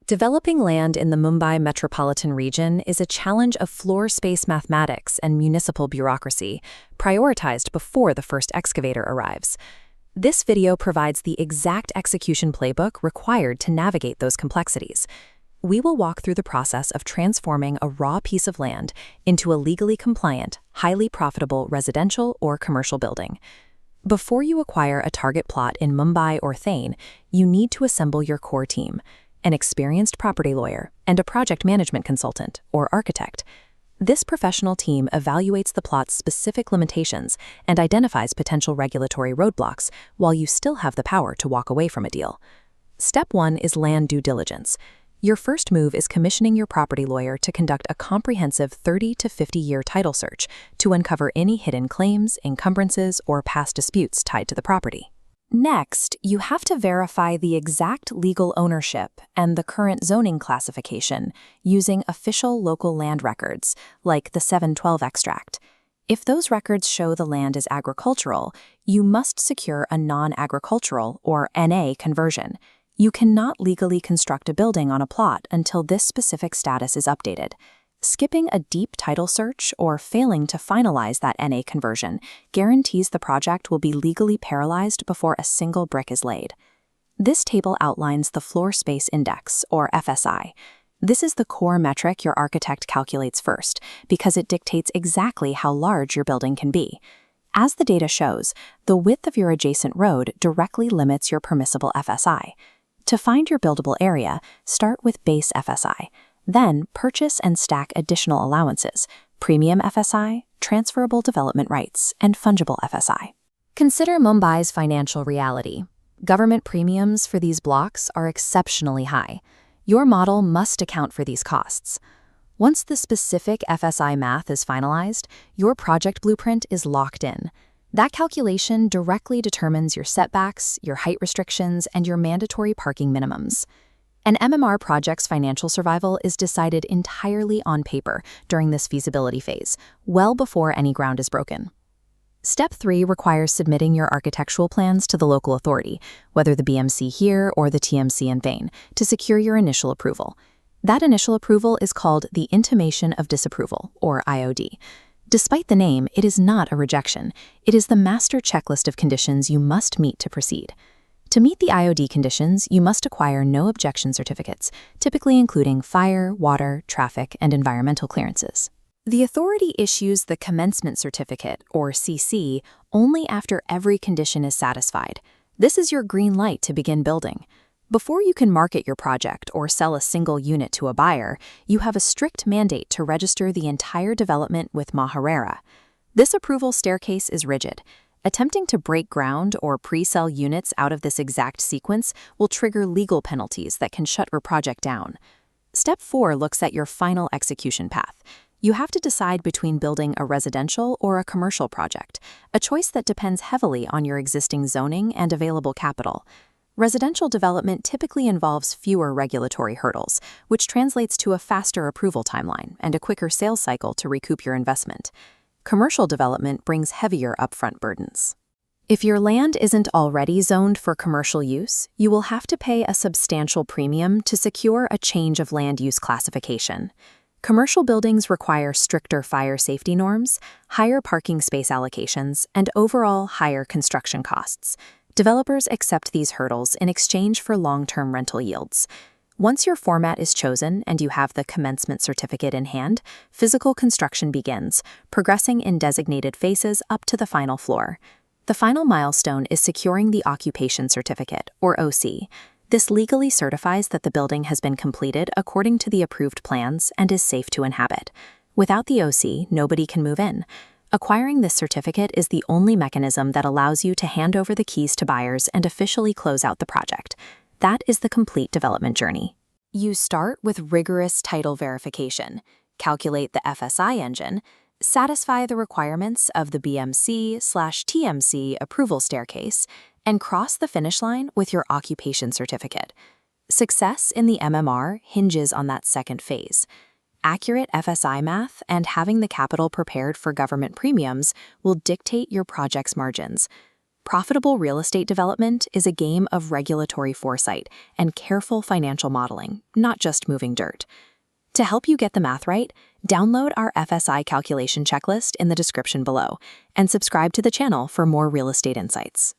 Developing land in the Mumbai Metropolitan Region is a challenge of floor space mathematics and municipal bureaucracy, prioritized before the first excavator arrives. This video provides the exact execution playbook required to navigate those complexities. We will walk through the process of transforming a raw piece of land into a legally compliant, highly profitable residential or commercial building. Before you acquire a target plot in Mumbai or Thane, you need to assemble your core team: an experienced property lawyer, and a project management consultant, or architect. This professional team evaluates the plot's specific limitations and identifies potential regulatory roadblocks while you still have the power to walk away from a deal. Step 1 is land due diligence. Your first move is commissioning your property lawyer to conduct a comprehensive 30 to 50-year title search to uncover any hidden claims, encumbrances, or past disputes tied to the property. Next, you have to verify the exact legal ownership and the current zoning classification using official local land records, like the 712 extract. If those records show the land is agricultural, you must secure a non-agricultural, or NA, conversion. You cannot legally construct a building on a plot until this specific status is updated. Skipping a deep title search or failing to finalize that NA conversion guarantees the project will be legally paralyzed before a single brick is laid. This table outlines the Floor Space Index, or FSI. This is the core metric your architect calculates first, because it dictates exactly how large your building can be. As the data shows, the width of your adjacent road directly limits your permissible FSI. To find your buildable area, start with Base FSI. Then, purchase and stack additional allowances: Premium FSI, Transferable Development Rights, and Fungible FSI. Consider Mumbai's financial reality. Government premiums for these blocks are exceptionally high. Your model must account for these costs. Once the specific FSI math is finalized, your project blueprint is locked in. That calculation directly determines your setbacks, your height restrictions, and your mandatory parking minimums. An MMR project's financial survival is decided entirely on paper during this feasibility phase, well before any ground is broken. Step 3 requires submitting your architectural plans to the local authority, whether the BMC here or the TMC in Thane, to secure your initial approval. That initial approval is called the Intimation of Disapproval, or IOD. Despite the name, it is not a rejection. It is the master checklist of conditions you must meet to proceed. To meet the IOD conditions, you must acquire No Objection Certificates, typically including fire, water, traffic, and environmental clearances. The authority issues the Commencement Certificate, or CC, only after every condition is satisfied. This is your green light to begin building. Before you can market your project or sell a single unit to a buyer, you have a strict mandate to register the entire development with MahaRERA. This approval staircase is rigid. Attempting to break ground or pre-sell units out of this exact sequence will trigger legal penalties that can shut your project down. Step 4 looks at your final execution path. You have to decide between building a residential or a commercial project, a choice that depends heavily on your existing zoning and available capital. Residential development typically involves fewer regulatory hurdles, which translates to a faster approval timeline and a quicker sales cycle to recoup your investment. Commercial development brings heavier upfront burdens. If your land isn't already zoned for commercial use, you will have to pay a substantial premium to secure a change of land use classification. Commercial buildings require stricter fire safety norms, higher parking space allocations, and overall higher construction costs. Developers accept these hurdles in exchange for long-term rental yields. Once your format is chosen and you have the Commencement Certificate in hand, physical construction begins, progressing in designated phases up to the final floor. The final milestone is securing the Occupation Certificate, or OC. This legally certifies that the building has been completed according to the approved plans and is safe to inhabit. Without the OC, nobody can move in. Acquiring this certificate is the only mechanism that allows you to hand over the keys to buyers and officially close out the project. That is the complete development journey. You start with rigorous title verification, calculate the FSI Engine, satisfy the requirements of the BMC/TMC approval staircase, and cross the finish line with your occupation certificate. Success in the MMR hinges on that second phase. Accurate FSI math and having the capital prepared for government premiums will dictate your project's margins. Profitable real estate development is a game of regulatory foresight and careful financial modeling, not just moving dirt. To help you get the math right, download our FSI calculation checklist in the description below and subscribe to the channel for more real estate insights.